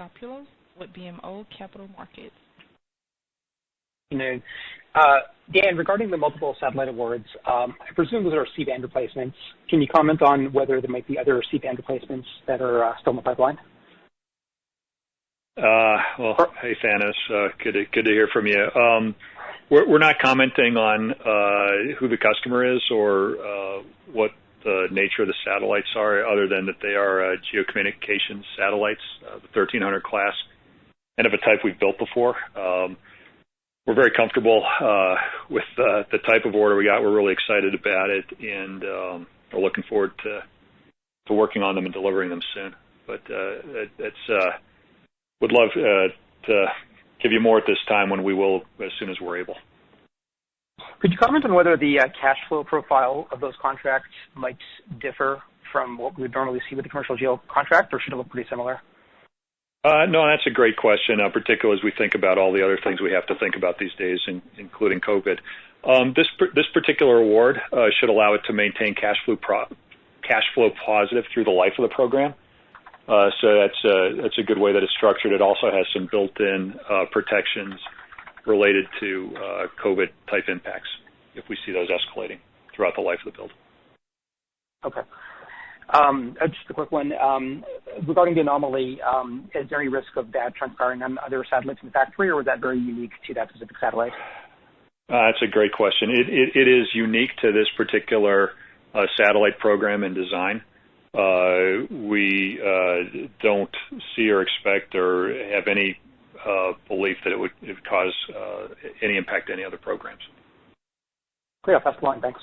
Moschopoulos with BMO Capital Markets. Good afternoon. Dan, regarding the multiple satellite awards, I presume those are C-band replacements. Can you comment on whether there might be other C-band replacements that are still in the pipeline? Well, hey, Thanos. Good to hear from you. We're not commenting on who the customer is or what the nature of the satellites are, other than that they are geocommunications satellites, the 1300 class, and of a type we've built before. We're very comfortable with the type of order we got. We're really excited about it, and we're looking forward to working on them and delivering them soon. But would love to give you more at this time, when we will, as soon as we're able. Could you comment on whether the cash flow profile of those contracts might differ from what we would normally see with the Commercial Geo Contract, or should it look pretty similar? No, that's a great question, particularly as we think about all the other things we have to think about these days, including COVID. This particular award should allow it to maintain cash flow positive through the life of the program. So that's a good way that it's structured. It also has some built-in protections related to COVID-type impacts if we see those escalating throughout the life of the build. Okay. Just a quick one. Regarding the anomaly, is there any risk of that transpiring on other satellites in the factory, or was that very unique to that specific satellite? That's a great question. It is unique to this particular satellite program and design. We don't see or expect or have any belief that it would cause any impact to any other programs. Great. I'll pass the line. Thanks.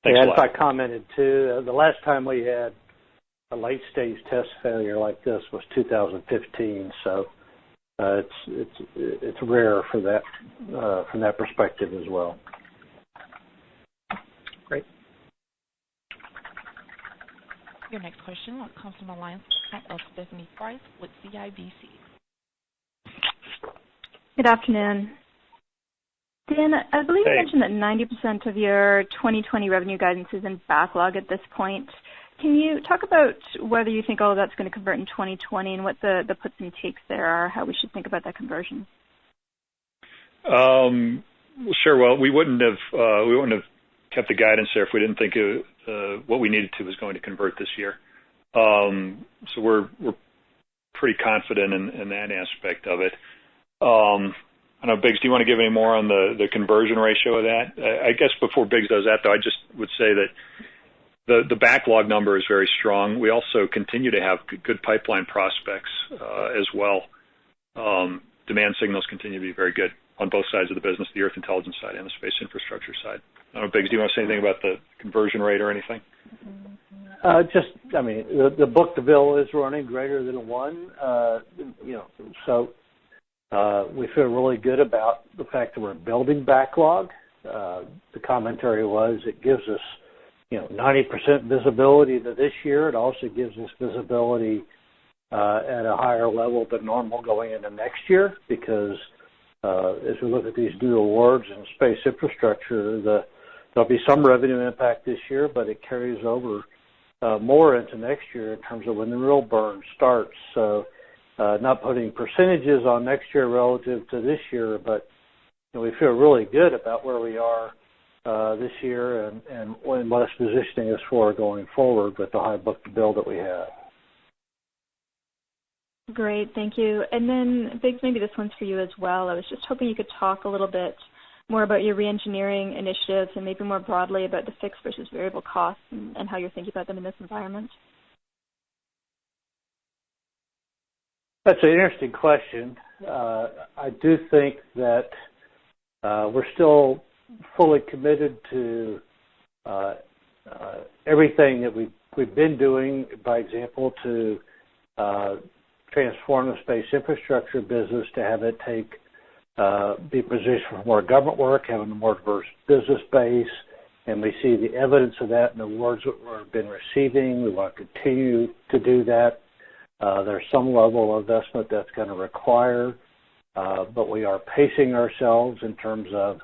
Thanks a lot. As I commented too, the last time we had a late-stage test failure like this was 2015, so it's rare for that from that perspective as well. Great. Your next question comes from the line of Stephanie Price with CIBC. Good afternoon. Dan, I believe you mentioned that 90% of your 2020 revenue guidance is in backlog at this point. Can you talk about whether you think all of that's going to convert in 2020 and what the puts and takes there are, how we should think about that conversion? Sure. Well, we wouldn't have kept the guidance there if we didn't think what we needed to was going to convert this year. So we're pretty confident in that aspect of it. I don't know, Biggs, do you want to give any more on the conversion ratio of that? I guess before Biggs does that, though, I just would say that the backlog number is very strong. We also continue to have good pipeline prospects as well. Demand signals continue to be very good on both sides of the business, the Earth intelligence side and the space infrastructure side. I don't know, Biggs, do you want to say anything about the conversion rate or anything? The book-to-bill is running greater than 1, so we feel really good about the fact that we're building backlog. The commentary was it gives us, 90% visibility to this year. It also gives us visibility at a higher level than normal going into next year because as we look at these new awards in space infrastructure, there'll be some revenue impact this year, but it carries over more into next year in terms of when the real burn starts. So not putting percentages on next year relative to this year, but we feel really good about where we are this year and what it's positioning us for going forward with the high book-to-bill that we have. Great, thank you. And then, Biggs, maybe this one's for you as well. I was just hoping you could talk a little bit more about your reengineering initiatives and maybe more broadly about the fixed versus variable costs and how you're thinking about them in this environment. That's an interesting question. I do think that we're still fully committed to everything that we've been doing, by example, to transform the space infrastructure business to have it be positioned for more government work, having a more diverse business base, and we see the evidence of that in the awards that we've been receiving. We want to continue to do that. There's some level of investment that's going to require, but we are pacing ourselves in terms of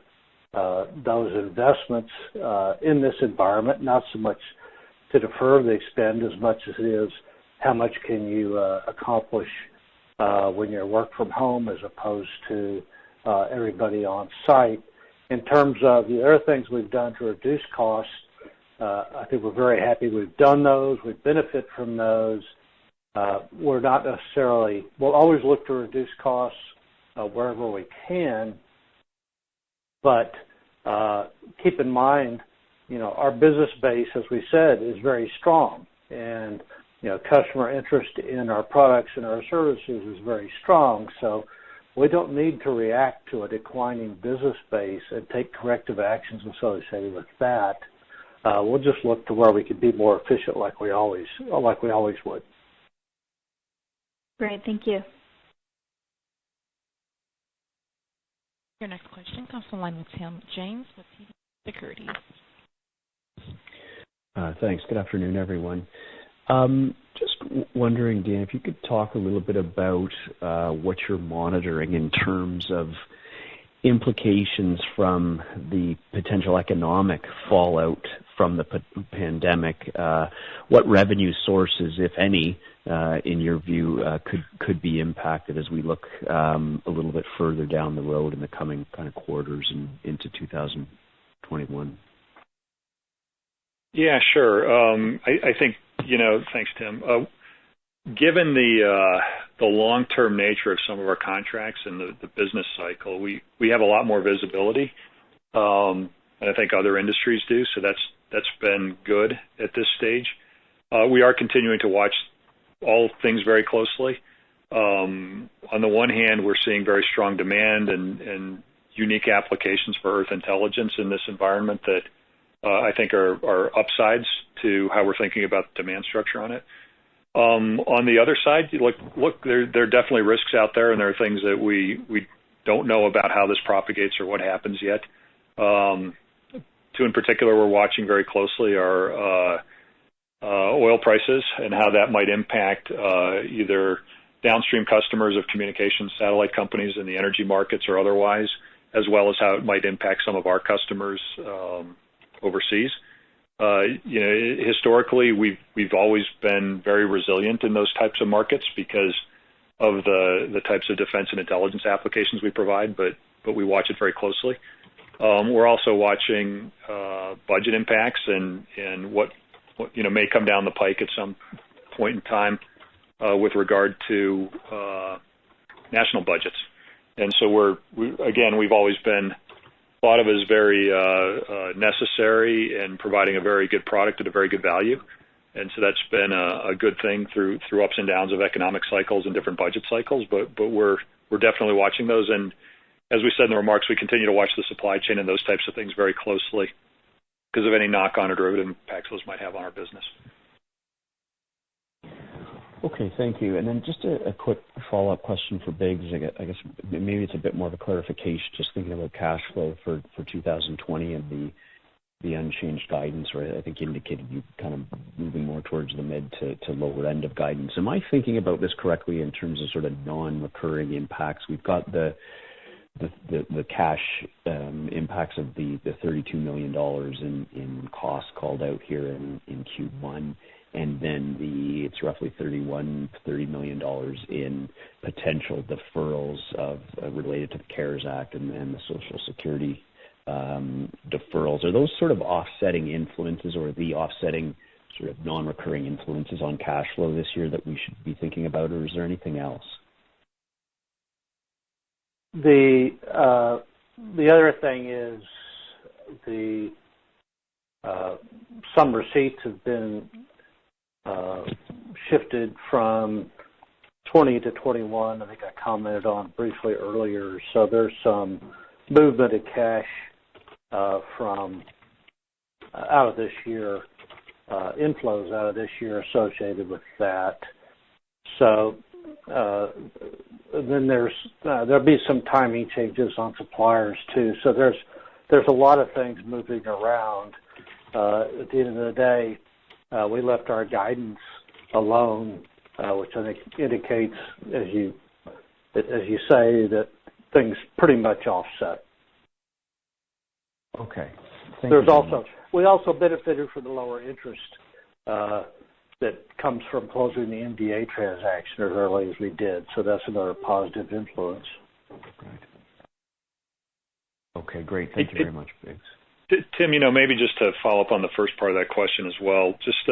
those investments in this environment, not so much to defer the spend as much as it is how much can you accomplish when you work from home as opposed to everybody on site. In terms of the other things we've done to reduce costs, I think we're very happy we've done those. We benefit from those. We're not necessarily, we'll always look to reduce costs wherever we can, but keep in mind, our business base, as we said, is very strong, and customer interest in our products and our services is very strong. So we don't need to react to a declining business base and take corrective actions associated with that. We'll just look to where we can be more efficient, like we always would. Great, thank you. Your next question comes from the line with Tim James with TD Securities. Thanks. Good afternoon, everyone. Just wondering, Dan, if you could talk a little bit about what you're monitoring in terms of implications from the potential economic fallout from the pandemic. What revenue sources, if any, in your view, could be impacted as we look a little bit further down the road in the coming kind of quarters and into 2021? Yeah, sure. I think, thanks, Tim. Given the long-term nature of some of our contracts and the business cycle, we have a lot more visibility, and I think other industries do. So that's been good at this stage. We are continuing to watch all things very closely. On the one hand, we're seeing very strong demand and unique applications for Earth intelligence in this environment that I think are upsides to how we're thinking about the demand structure on it. On the other side, look, there are definitely risks out there, and there are things that we don't know about how this propagates or what happens yet. Two in particular we're watching very closely are oil prices and how that might impact either downstream customers of communications satellite companies in the energy markets or otherwise, as well as how it might impact some of our customers overseas. Historically, we've always been very resilient in those types of markets because of the types of defense and intelligence applications we provide, but we watch it very closely. We're also watching budget impacts and what may come down the pike at some point in time with regard to national budgets. And so we've always been thought of as very necessary and providing a very good product at a very good value. And so that's been a good thing through ups and downs of economic cycles and different budget cycles. But we're definitely watching those. And as we said in the remarks, we continue to watch the supply chain and those types of things very closely because of any knock-on or derivative impacts those might have on our business. Okay, thank you. And then just a quick follow-up question for Biggs. I guess maybe it's a bit more of a clarification, just thinking about cash flow for 2020 and the unchanged guidance, or I think you indicated you kind of moving more towards the mid to lower end of guidance. Am I thinking about this correctly in terms of sort of non-recurring impacts? We've got the cash impacts of the $32 million in costs called out here in Q1. And then it's roughly $30 million in potential deferrals related to the CARES Act and the Social Security deferrals. Are those sort of offsetting influences, or the offsetting sort of non-recurring influences on cash flow this year that we should be thinking about, or is there anything else? The other thing is some receipts have been shifted from 20 to 21. I think I commented on briefly earlier. So there's some movement of cash from out of this year, inflows out of this year associated with that. So then there'll be some timing changes on suppliers too. So there's a lot of things moving around. At the end of the day, we left our guidance alone, which I think indicates, as you say, that things pretty much offset. Okay. We also benefited from the lower interest that comes from closing the MDA transaction as early as we did. So that's another positive influence. Right. Okay, great. Thank you very much, Biggs. Tim, maybe just to follow up on the first part of that question as well, just,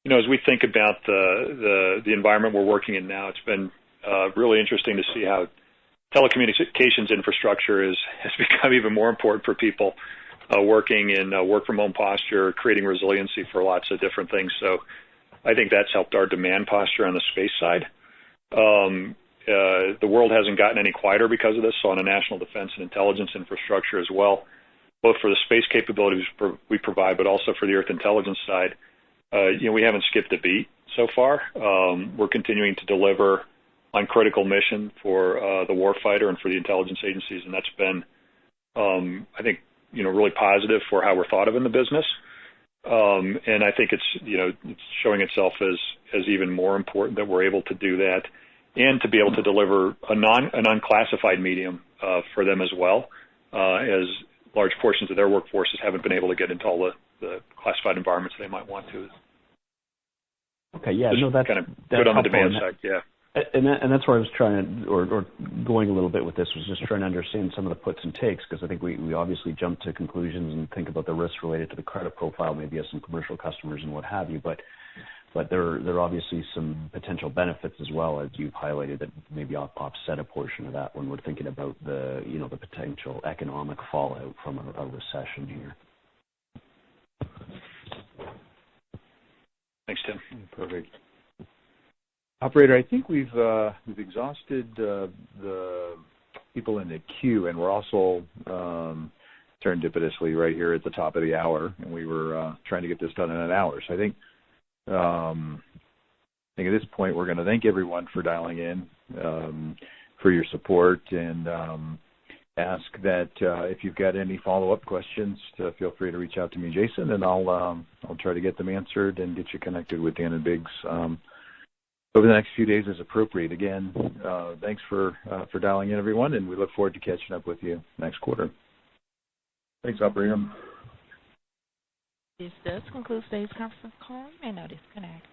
as we think about the environment we're working in now, it's been really interesting to see how telecommunications infrastructure has become even more important for people working in work-from-home posture, creating resiliency for lots of different things. So I think that's helped our demand posture on the space side. The world hasn't gotten any quieter because of this, so on a national defense and intelligence infrastructure as well, both for the space capabilities we provide, but also for the Earth intelligence side. We haven't skipped a beat so far. We're continuing to deliver on critical mission for the warfighter and for the intelligence agencies, and that's been, I think, really positive for how we're thought of in the business. And I think it's showing itself as even more important that we're able to do that, and to be able to deliver an unclassified medium for them as well, as large portions of their workforces haven't been able to get into all the classified environments they might want to. Okay, yeah, Just no, that's kind of that's good on the helpful. demand side, yeah. And that's where I was trying to, or going a little bit with this, was just trying to understand some of the puts and takes, because I think we obviously jump to conclusions and think about the risks related to the credit profile, maybe as some commercial customers and what have you, but there are obviously some potential benefits as well, as you've highlighted, that maybe offset a portion of that when we're thinking about the potential economic fallout from a recession here. Thanks, Tim. Perfect. Operator, I think we've exhausted the people in the queue, and we're also serendipitously right here at the top of the hour, and we were trying to get this done in an hour. So I think at this point we're going to thank everyone for dialing in, for your support, and ask that if you've got any follow-up questions, feel free to reach out to me, Jason, and I'll try to get them answered and get you connected with Dan and Biggs over the next few days as appropriate. Again, thanks for dialing in, everyone, and we look forward to catching up with you next quarter. Thanks, Operator. This does conclude today's conference call. You may now disconnect.